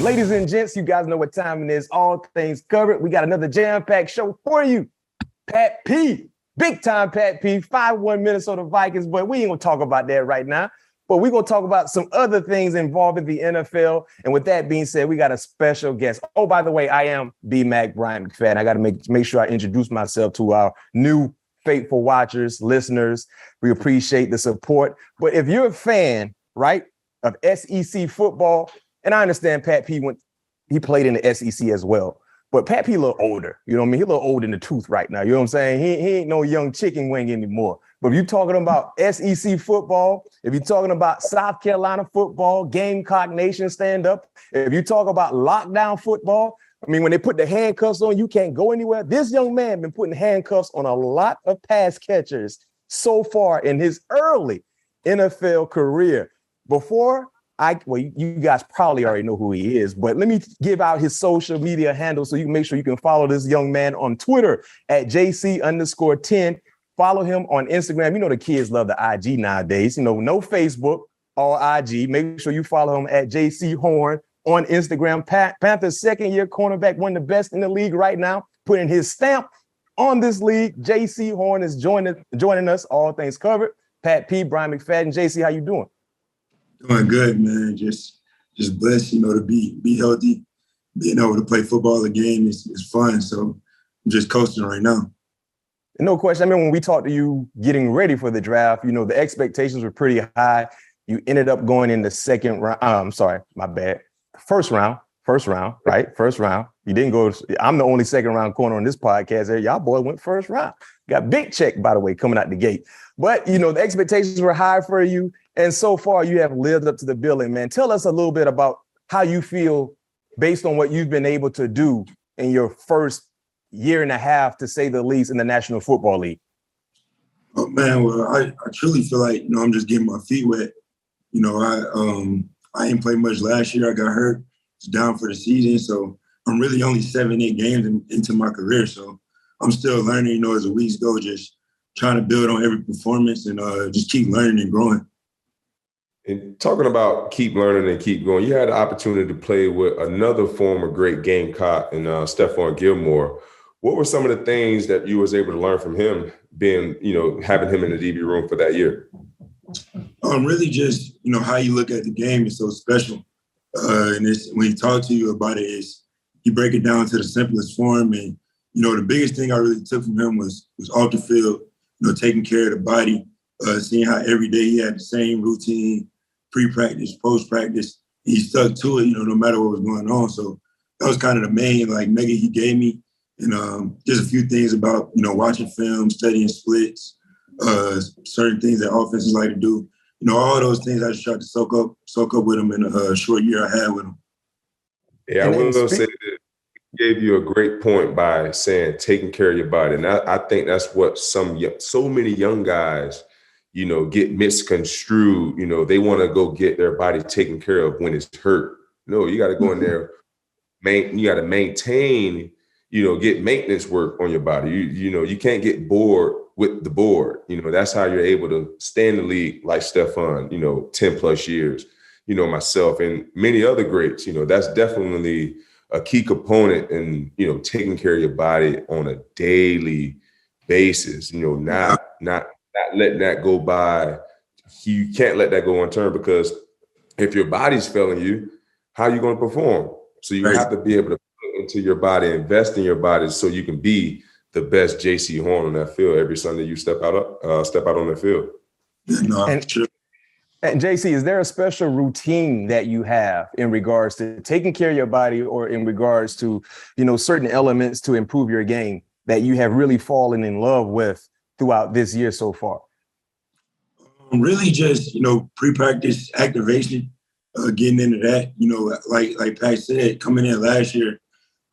Ladies and gents, you guys know what time it is. All things covered. We got another jam-packed show for you. Pat P, big time Pat P, 5-1 Minnesota Vikings, but we ain't gonna talk about that right now. But we're gonna talk about some other things involving the NFL. And with that being said, we got a special guest. Oh, by the way, I am B-Mac Bryant McFadden. I gotta make sure I introduce myself to our new faithful watchers, listeners. We appreciate the support. But if you're a fan, right, of SEC football, and I understand Pat P he played in the SEC as well. But Pat P a little older, you know what I mean? He a little old in the tooth right now, you know what I'm saying? He ain't no young chicken wing anymore. But if you're talking about SEC football, if you're talking about South Carolina football, Gamecock Nation stand up, if you talk about lockdown football, I mean, when they put the handcuffs on, you can't go anywhere. This young man been putting handcuffs on a lot of pass catchers so far in his early NFL career. Before you guys probably already know who he is, but let me give out his social media handle so you can make sure you can follow this young man on Twitter at JC_10. Follow him on Instagram. You know, the kids love the IG nowadays, you know, no Facebook or IG. Make sure you follow him at Jaycee Horn on Instagram. Panthers second-year cornerback, one of the best in the league right now, putting his stamp on this league. Jaycee Horn is joining us, all things covered. Pat P, Brian McFadden. JC, how you doing? Doing good, man. Just blessed, you know, to be healthy. Being able to play football again is fun. So I'm just coasting right now. No question. I mean, when we talked to you getting ready for the draft, you know, the expectations were pretty high. You ended up going in the second round. First round, right? First round. You didn't go. I'm the only second round corner on this podcast. Y'all boy went first round. Got big check, by the way, coming out the gate. But, you know, the expectations were high for you. And so far, you have lived up to the billing, man. Tell us a little bit about how you feel based on what you've been able to do in your first year and a half, to say the least, in the National Football League. Oh, man, well, I truly feel like, you know, I'm just getting my feet wet. You know, I didn't play much last year. I got hurt. It's down for the season. So I'm really only 7-8 games into my career. So I'm still learning, you know, as the weeks go, just trying to build on every performance and just keep learning and growing. And talking about keep learning and keep going, you had the opportunity to play with another former great Gamecock and Stephon Gilmore. What were some of the things that you was able to learn from him, being, you know, having him in the DB room for that year? Really just, you know, how you look at the game is so special. And it's, when he talks to you about it, he break it down to the simplest form. And, you know, the biggest thing I really took from him was off the field, you know, taking care of the body, seeing how every day he had the same routine, pre-practice, post-practice. He stuck to it, you know, no matter what was going on. So that was kind of the main, like, nugget he gave me. And just a few things about, you know, watching film, studying splits, certain things that offenses like to do. You know, all those things I just tried to soak up with him in a short year I had with him. Yeah, I will say that he gave you a great point by saying taking care of your body. And I think that's what so many young guys, you know, get misconstrued. You know, they want to go get their body taken care of when it's hurt. No, you got to go in there, you got to maintain, you know, get maintenance work on your body. You know, you can't get bored with the board. You know, that's how you're able to stay in the league like Stephon, you know, 10 plus years, you know, myself and many other greats. You know, that's definitely a key component in, you know, taking care of your body on a daily basis, you know, not letting that go by. You can't let that go unturned, because if your body's failing you, how are you going to perform? So you have to be able to put into your body, invest in your body, so you can be the best Jaycee Horn on that field every Sunday you step out on the field. And JC, is there a special routine that you have in regards to taking care of your body, or in regards to, you know, certain elements to improve your game that you have really fallen in love with throughout this year so far? Really just, you know, pre-practice activation, getting into that. You know, like Pat said, coming in last year,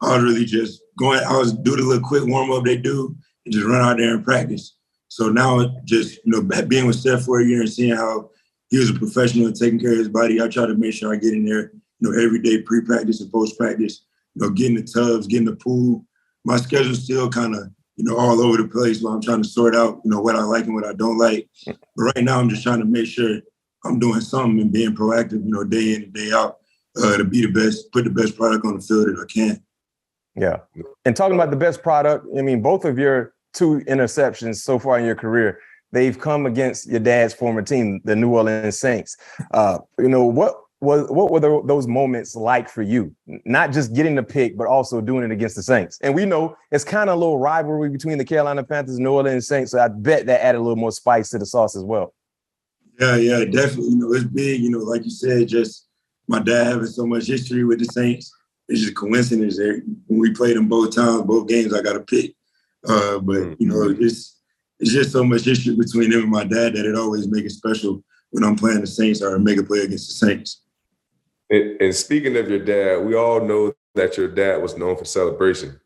I was really just doing the little quick warm-up they do and just run out there and practice. So now just, you know, being with Steph for a year and seeing how he was a professional and taking care of his body, I try to make sure I get in there, you know, every day, pre-practice and post-practice, you know, getting the tubs, getting the pool. My schedule's still kind of, you know, all over the place, while I'm trying to sort out, you know, what I like and what I don't like. But right now I'm just trying to make sure I'm doing something and being proactive, you know, day in and day out. to be the best, put the best product on the field that I can. Yeah. And talking about the best product, I mean, both of your 2 interceptions so far in your career, they've come against your dad's former team, the New Orleans Saints. What were those moments like for you? Not just getting the pick, but also doing it against the Saints. And we know it's kind of a little rivalry between the Carolina Panthers and New Orleans Saints. So I bet that added a little more spice to the sauce as well. Yeah, definitely. It's big. Like you said, just my dad having so much history with the Saints. It's just coincidence there. When we played them both times, both games, I got a pick. But it's just so much history between him and my dad that it always makes it special when I'm playing the Saints or make a play against the Saints. And speaking of your dad, we all know that your dad was known for celebration.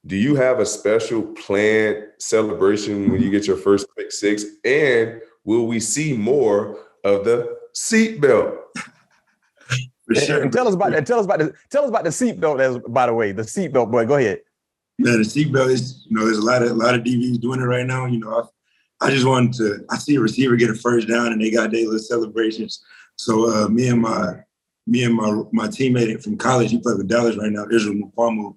Do you have a special planned celebration when you get your first pick six? And will we see more of the seatbelt? Sure. And tell us about the seatbelt. By the way, the seatbelt, boy. Go ahead. Man, the seatbelt is, there's a lot of DBs doing it right now. I just wanted to. I see a receiver get a first down, and they got their little celebrations. So me and my teammate from college, he played with Dallas right now, Israel Mufamu.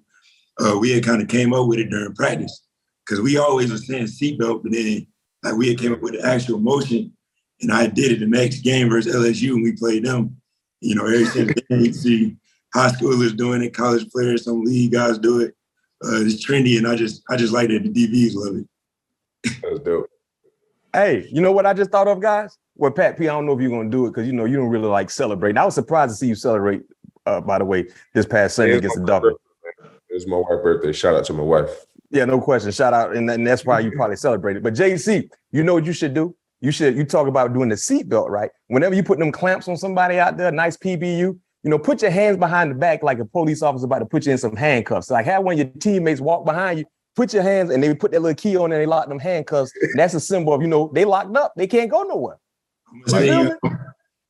We had kind of came up with it during practice because we always were saying seatbelt, but then we had came up with the actual motion, and I did it the next game versus LSU, and we played them. Ever since then, you see high schoolers doing it, college players, some league guys do it. It's trendy, and I just like that the DBs love it. That's dope. Hey, you know what I just thought of, guys? Well, Pat P, I don't know if you're going to do it because, you don't really like celebrating. I was surprised to see you celebrate, by the way, this past Sunday against the Dolphins. It's my wife's birthday. Shout out to my wife. Yeah, no question. Shout out. And that's why you probably celebrated. But Jaycee, you know what you should do? You talk about doing the seatbelt, right? Whenever you put them clamps on somebody out there, nice PBU, put your hands behind the back like a police officer about to put you in some handcuffs. Like have one of your teammates walk behind you, put your hands, and they put that little key on and they lock them handcuffs. And that's a symbol of, they locked up. They can't go nowhere. I'm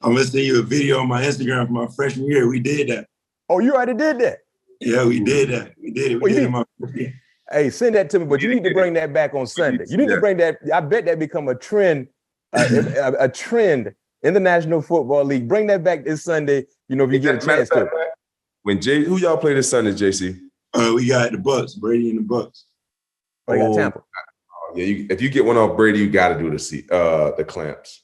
gonna send you a video on my Instagram from my freshman year. We did that. Oh, you already did that? Yeah, we did that. We did it. We did it my freshman year. Hey, send that to me, but you need to bring that back on Sunday. You need to bring that. I bet that become a trend, a trend in the National Football League. Bring that back this Sunday, if you get a chance to. Who y'all play this Sunday, Jaycee? We got the Bucks, Brady and the Bucks. Oh, you got Tampa. Yeah, if you get one off Brady, you got to do the clamps.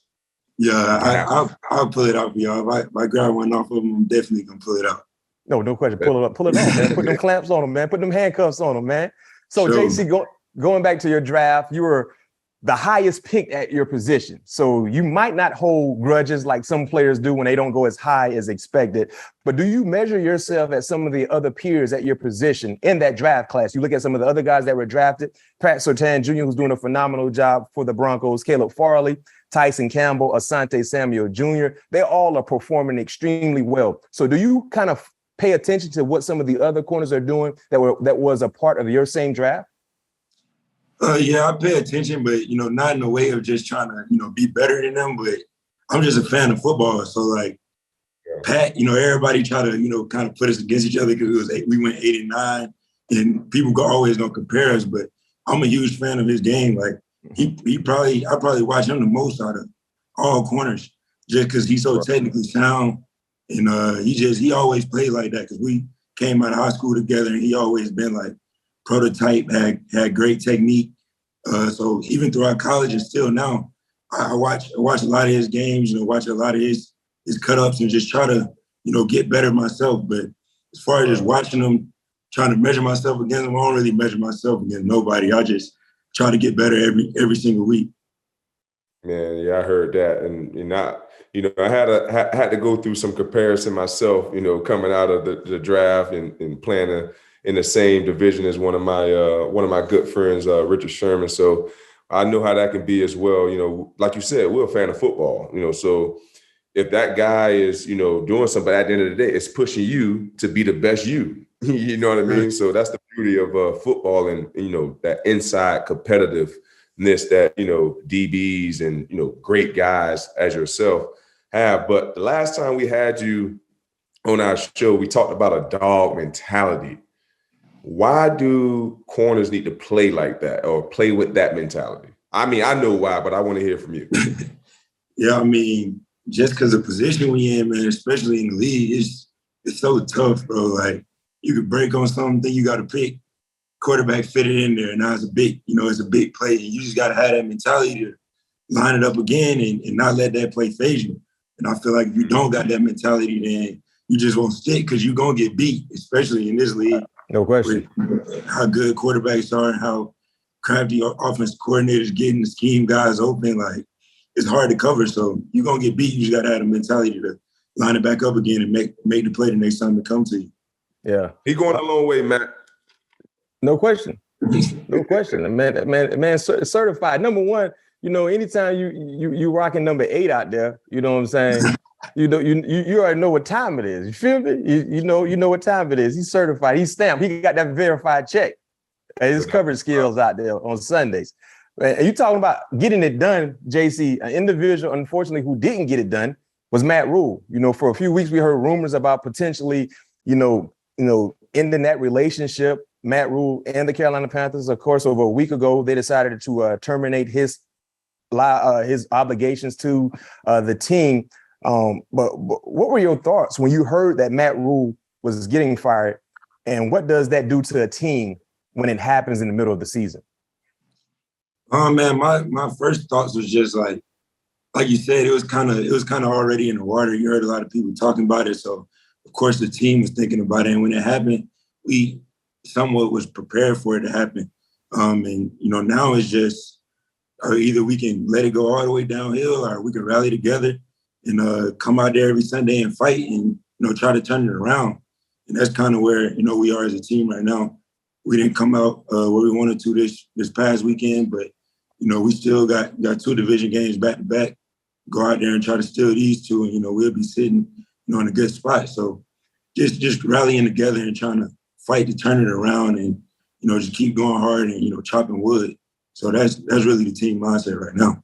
Yeah, I'll pull it out for y'all. If I grab one off of them, I'm definitely gonna pull it out. No question. Pull it up. Pull it on, man. Put them clamps on them, man. Put them handcuffs on them, man. So, sure. Jaycee, going back to your draft, you were the highest pick at your position. So you might not hold grudges like some players do when they don't go as high as expected. But do you measure yourself at some of the other peers at your position in that draft class? You look at some of the other guys that were drafted, Pat Surtain Jr., who's doing a phenomenal job for the Broncos, Caleb Farley, Tyson Campbell, Asante Samuel Jr. They all are performing extremely well. So do you kind of pay attention to what some of the other corners are doing that was a part of your same draft? Yeah, I pay attention, but, not in a way of just trying to, be better than them, but I'm just a fan of football. So, Pat, everybody try to, kind of put us against each other because we went 8-9, and people always going to compare us, but I'm a huge fan of his game. I probably watch him the most out of all corners just because he's so technically sound. And he always played like that because we came out of high school together, and he always been prototype, had great technique. So even throughout college and still now, I watch a lot of his games, watch a lot of his cut-ups and just try to, get better myself. But as far as just watching them, trying to measure myself against them, I don't really measure myself against nobody. I just try to get better every single week. Man, yeah, I heard that. And I had to go through some comparison myself, coming out of the draft and playing in the same division as one of my good friends, Richard Sherman. So I know how that can be as well. Like you said, we're a fan of football, so if that guy is, doing something, at the end of the day, it's pushing you to be the best you. You know what I mean? So that's the beauty of football and, that inside competitiveness that, DBs and, great guys as yourself have. But the last time we had you on our show, we talked about a dog mentality. Why do corners need to play like that or play with that mentality? I mean, I know why, but I want to hear from you. Yeah, I mean, just because the position we in, man, especially in the league, it's so tough, bro. Like, you could break on something, you got to pick. Quarterback fit it in there, and now it's a big play. And you just got to have that mentality to line it up again and not let that play phase you. And I feel like if you don't got that mentality, then you just won't stick because you're going to get beat, especially in this league. No question. How good quarterbacks are and how crafty offensive coordinators getting the scheme guys open. Like, it's hard to cover. So you're going to get beat. You just got to have the mentality to line it back up again and make the play the next time it comes to you. Yeah. He going a long way, Matt. No question. No question. Man, certified. Number one, anytime you rocking number 8 out there, you know what I'm saying? You already know what time it is. You feel me? You know what time it is. He's certified. He's stamped. He got that verified check. And his coverage skills out there on Sundays. And you talking about getting it done, Jaycee. An individual, unfortunately, who didn't get it done was Matt Rhule. For a few weeks we heard rumors about potentially, ending that relationship. Matt Rhule and the Carolina Panthers. Of course, over a week ago, they decided to terminate his obligations to the team. But what were your thoughts when you heard that Matt Rhule was getting fired? And what does that do to a team when it happens in the middle of the season? Oh man, my first thoughts was just like you said, it was kind of already in the water. You heard a lot of people talking about it, so of course the team was thinking about it. And when it happened, we somewhat was prepared for it to happen. And now it's just either we can let it go all the way downhill, or we can rally together and come out there every Sunday and fight and try to turn it around. And that's kind of where we are as a team right now. We didn't come out where we wanted to this past weekend, but we still got 2 division games back to back. Go out there and try to steal these 2, and we'll be sitting in a good spot. So just rallying together and trying to fight to turn it around and just keep going hard and chopping wood. So that's really the team mindset right now.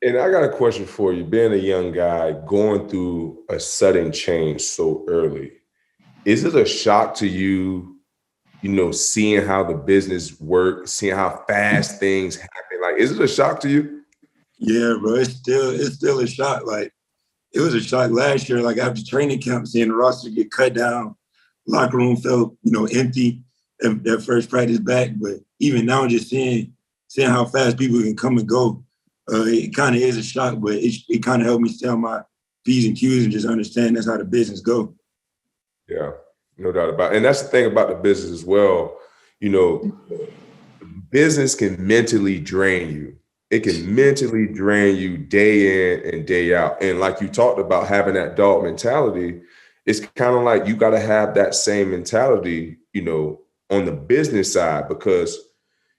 And I got a question for you. Being a young guy going through a sudden change so early, is it a shock to you? Seeing how the business works, seeing how fast things happen. Like, is it a shock to you? Yeah, bro. It's still a shock. Like, it was a shock last year. Like, after training camp, seeing the roster get cut down, locker room felt empty that first practice back. But even now, just seeing how fast people can come and go, it kind of is a shock. But it kind of helped me stay on my P's and Q's and just understand that's how the business go. Yeah. No doubt about it. And that's the thing about the business as well. Business can mentally drain you. It can mentally drain you day in and day out. And like you talked about having that dog mentality, it's kind of like you got to have that same mentality, on the business side, because,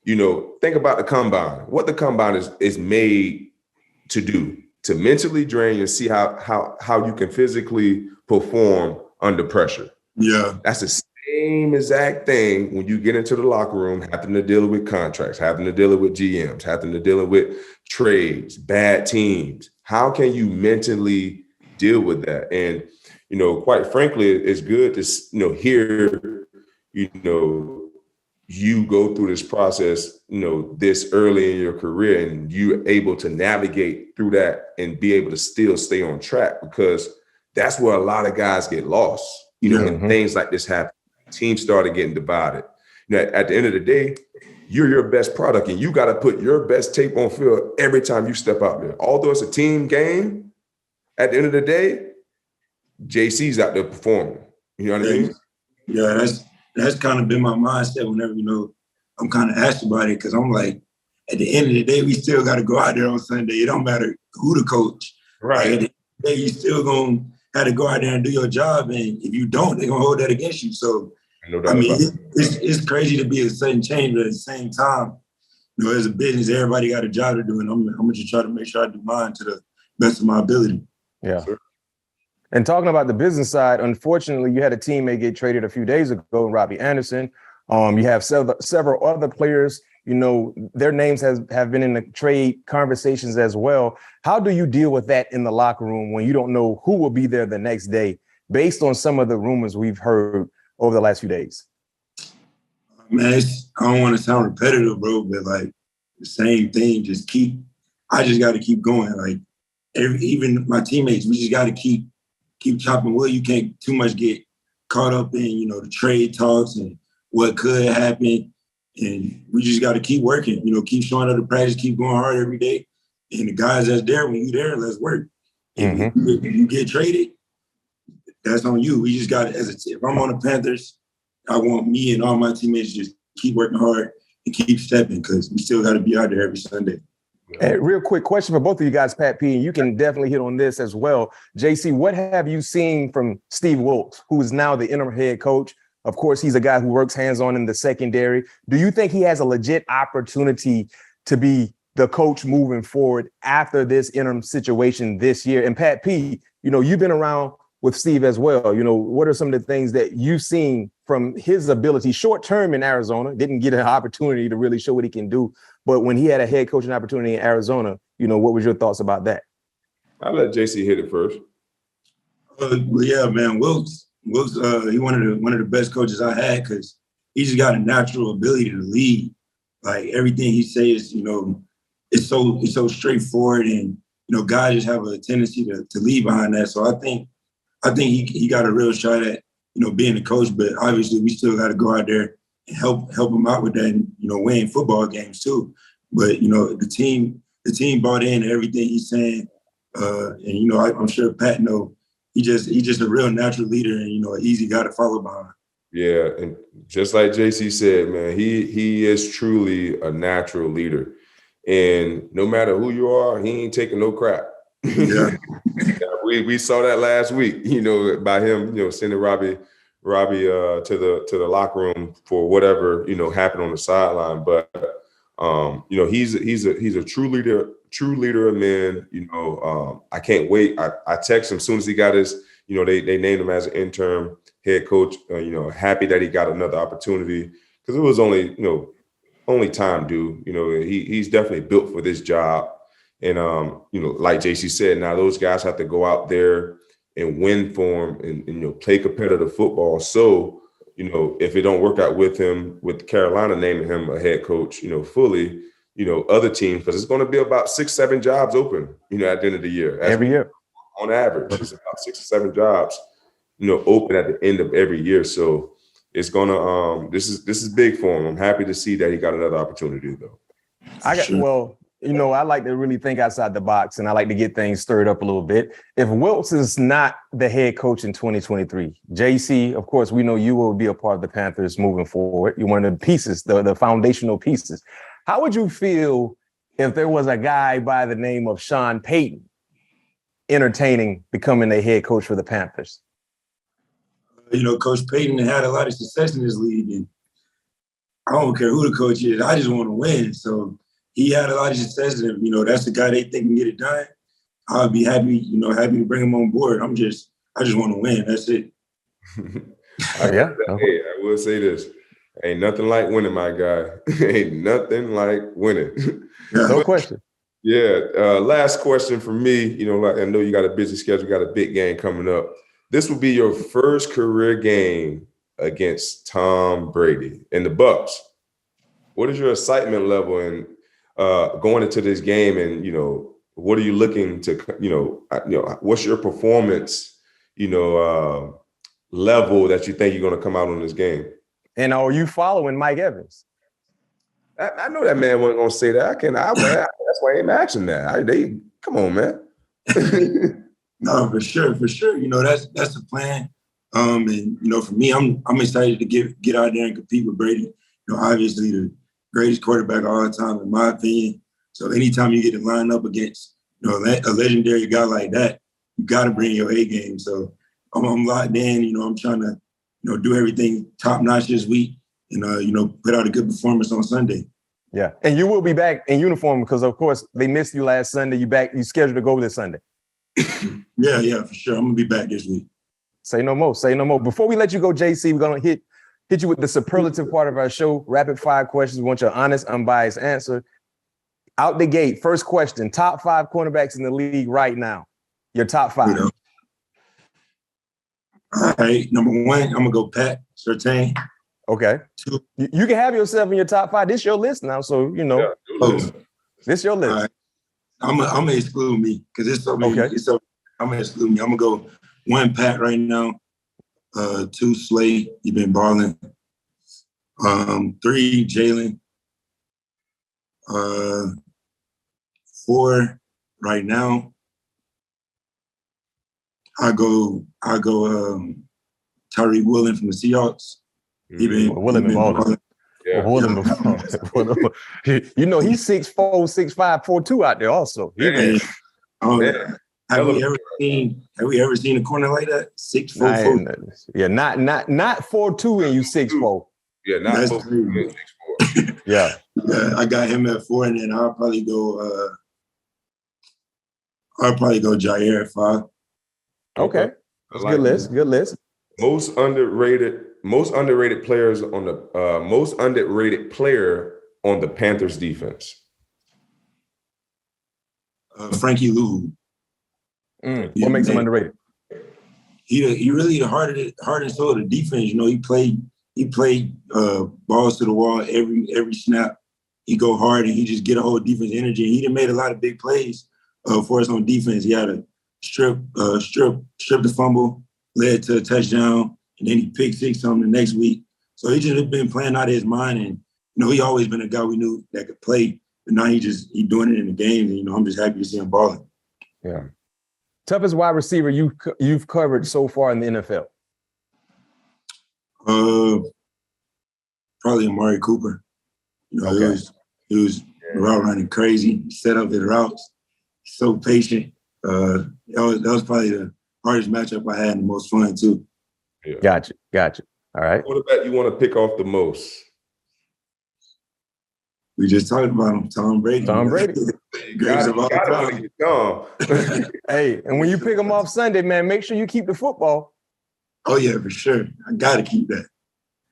think about the combine. What the combine is made to do, to mentally drain you and see how you can physically perform under pressure. Yeah. That's the same exact thing when you get into the locker room, having to deal with contracts, having to deal with GMs, having to deal with trades, bad teams. How can you mentally deal with that? And, quite frankly, it's good to, hear, you go through this process, this early in your career, and you're able to navigate through that and be able to still stay on track, because that's where a lot of guys get lost. When things like this happen, teams started getting divided. At the end of the day, you're your best product, and you got to put your best tape on field every time you step out there. Although it's a team game, at the end of the day, Jaycee's out there performing. You know what I mean? Yeah, that's kind of been my mindset whenever, I'm kind of asked about it, because I'm like, at the end of the day, we still got to go out there on Sunday. It don't matter who the coach. Right. At the end of the day, you still going to have to go out there and do your job. And if you don't, they're going to hold that against you. So, it's crazy to be a sudden change, but at the same time, as a business, everybody got a job to do, and I'm going to try to make sure I do mine to the best of my ability. Yeah. And talking about the business side, unfortunately, you had a teammate get traded a few days ago, Robbie Anderson. You have several other players, their names have been in the trade conversations as well. How do you deal with that in the locker room when you don't know who will be there the next day, based on some of the rumors we've heard over the last few days? Man, I don't want to sound repetitive, bro, but like the same thing. I just got to keep going. Like even my teammates, we just got to keep keep chopping wood. You can't too much get caught up in, you know, the trade talks and what could happen. And we just got to keep working, you know, keep showing up to practice, keep going hard every day. And the guys that's there, when you there, let's work. If you get traded, that's on you. We just got to, if I'm on the Panthers, I want me and all my teammates to just keep working hard and keep stepping, because we still got to be out there every Sunday. Hey, real quick question for both of you guys, Pat P, and you can definitely hit on this as well. Jaycee, what have you seen from Steve Wilks, who is now the interim head coach? Of course, he's a guy who works hands-on in the secondary. Do you think he has a legit opportunity to be the coach moving forward after this interim situation this year? And Pat P, you know, you've been around with Steve as well. You know, what are some of the things that you've seen from his ability short-term in Arizona? Didn't get an opportunity to really show what he can do. But when he had a head coaching opportunity in Arizona, you know, what was your thoughts about that? I'll let Jaycee hit it first. Well, yeah, man, Wilks, he one of the best coaches I had, because he just got a natural ability to lead. Like, everything he says, you know, it's so straightforward, and, you know, guys just have a tendency to lead behind that. So I think he got a real shot at, you know, being a coach, but obviously we still got to go out there and help him out with that, and, you know, win football games too. But, you know, the team bought in everything he's saying, and, you know, I'm sure Pat know he's just a real natural leader, and, you know, an easy guy to follow behind. Yeah, and just like Jaycee said, man, he is truly a natural leader, and no matter who you are, he ain't taking no crap. Yeah. We saw that last week, you know, by him, you know, sending Robbie to the locker room for whatever, you know, happened on the sideline. But you know, he's a true leader of men. You know, I can't wait. I text him as soon as he got his, you know, they named him as an interim head coach. You know, happy that he got another opportunity, because it was only time due. You know, he's definitely built for this job. And, you know, like Jaycee said, now those guys have to go out there and win for him and, you know, play competitive football. So, you know, if it don't work out with him, with Carolina naming him a head coach, you know, fully, you know, other teams, because it's going to be about 6-7 jobs open, you know, at the end of the year. Every year. On average, it's about 6 or 7 jobs, you know, open at the end of every year. So it's going to, this is big for him. I'm happy to see that he got another opportunity, though. Well, you know, I like to really think outside the box, and I like to get things stirred up a little bit. If Wilks is not the head coach in 2023, Jaycee, of course, we know you will be a part of the Panthers moving forward. You're one of the pieces, the foundational pieces. How would you feel if there was a guy by the name of Sean Payton entertaining becoming the head coach for the Panthers? You know, Coach Payton had a lot of success in this league, and I don't care who the coach is. I just want to win. So he had a lot of success, and, you know, that's the guy they think can get it done. I'll be happy to bring him on board. I just want to win. That's it. Yeah. Hey, I will say this. Ain't nothing like winning, my guy. Ain't nothing like winning. Yeah. No question. Yeah. Last question for me. You know, like, I know you got a busy schedule, got a big game coming up. This will be your first career game against Tom Brady and the Bucs. What is your excitement level in going into this game, and, you know, what are you looking to, you know, what's your performance, you know, level that you think you're going to come out on this game? And are you following Mike Evans? I know that man wasn't going to say that. That's why I ain't asking that. Come on, man. No, for sure. You know, that's the plan. And, you know, for me, I'm excited to get out there and compete with Brady. You know, obviously the greatest quarterback of all time, in my opinion. So anytime you get to line up against, you know, a legendary guy like that, you got to bring your A game. So I'm locked in. You know, I'm trying to, you know, do everything top notch this week, and, you know, put out a good performance on Sunday. Yeah, and you will be back in uniform because, of course, they missed you last Sunday. You scheduled to go this Sunday. Yeah, for sure. I'm gonna be back this week. Say no more. Before we let you go, Jaycee, we're gonna hit you with the superlative part of our show. Rapid fire questions. We want your honest, unbiased answer. Out the gate, first question: top 5 cornerbacks in the league right now. Your top 5. You know. All right, number 1, I'm gonna go Pat Surtain. Okay. 2. You can have yourself in your top 5. This your list now, so you know. Yeah, this your list. All right. I'm gonna exclude me because it's so many. Okay. I'm gonna exclude me. I'm gonna go 1 Pat right now. 2 Slade. He been balling. 3 Jalen. 4 right now. I go Tyreek Woolen from the Seahawks. Woolen been balling. Yeah. Woolen been balling. You know, he's 6'4", 6'5", 4'2" out there also. Have we ever seen a corner like that? 6'4", 4'2"? Yeah, not 4'2" and you 6'4". Yeah, not 4'2" 6'4". Yeah. I got him at 4, and then I'll probably go Jair at 5. Okay. That's like good list. Most underrated players on the most underrated player on the Panthers defense. Frankie Louvu. What makes him underrated? He really the heart and soul of the defense. You know, he played balls to the wall every snap. He go hard and he just get a whole defense energy. And he done made a lot of big plays for us on defense. He had a strip the fumble, led to a touchdown, and then he picked 6 on the next week. So he just been playing out of his mind, and you know, he always been a guy we knew that could play. But now he doing it in the games, and you know, I'm just happy to see him balling. Yeah. Toughest wide receiver you've covered so far in the NFL? Probably Amari Cooper. You know, it was route running crazy, set up his routes, so patient. That was probably the hardest matchup I had and the most fun too. Yeah. Gotcha. All right. What about you want to pick off the most? We just talked about him, Tom Brady. Hey, and when you pick him off Sunday, man, make sure you keep the football. Oh yeah, for sure. I gotta keep that.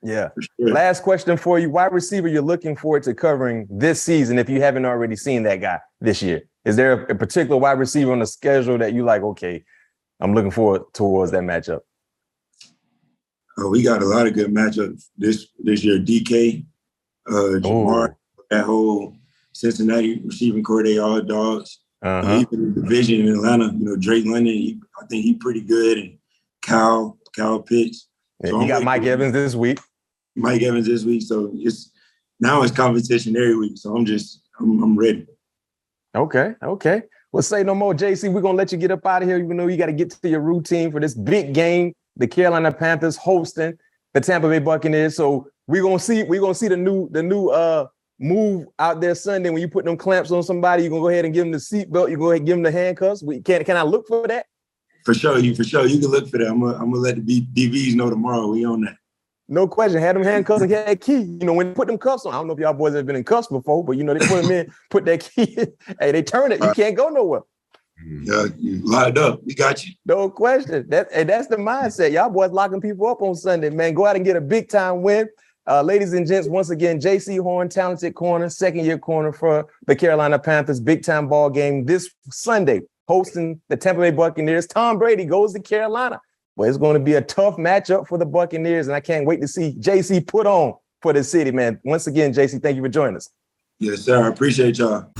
Yeah. For sure. Last question for you. Wide receiver you're looking forward to covering this season if you haven't already seen that guy this year? Is there a particular wide receiver on the schedule that you like, okay, I'm looking forward towards that matchup? We got a lot of good matchups this year. DK, Jamar, that whole Cincinnati receiving core, they all dogs. Even in the division in Atlanta, you know, Drake London, I think he's pretty good. And Kyle Pitts. Yeah, so you got Mike Evans this week. So it's competition every week. So I'm ready. Okay. Well, say no more, Jaycee. We're gonna let you get up out of here, even though you got to get to your routine for this big game. The Carolina Panthers hosting the Tampa Bay Buccaneers. So we're gonna see the new move out there Sunday when you put them clamps on somebody. You're gonna go ahead and give them the seatbelt. You go ahead and give them the handcuffs. Can I look for that? For sure. You can look for that. I'm gonna let the DVs know tomorrow. We on that. No question. Had them handcuffs and had that key. You know, when they put them cuffs on, I don't know if y'all boys have been in cuffs before, but you know, they put them in, put that key in. Hey, they turn it. You can't go nowhere. Yeah, you locked up. We got you. No question. That's the mindset. Y'all boys locking people up on Sunday, man. Go out and get a big time win. Ladies and gents, once again, Jaycee Horn, talented corner, second-year corner for the Carolina Panthers. Big time ball game this Sunday, hosting the Tampa Bay Buccaneers. Tom Brady goes to Carolina. Well, it's going to be a tough matchup for the Buccaneers, and I can't wait to see Jaycee put on for the city, man. Once again, Jaycee, thank you for joining us. Yes, sir. I appreciate y'all.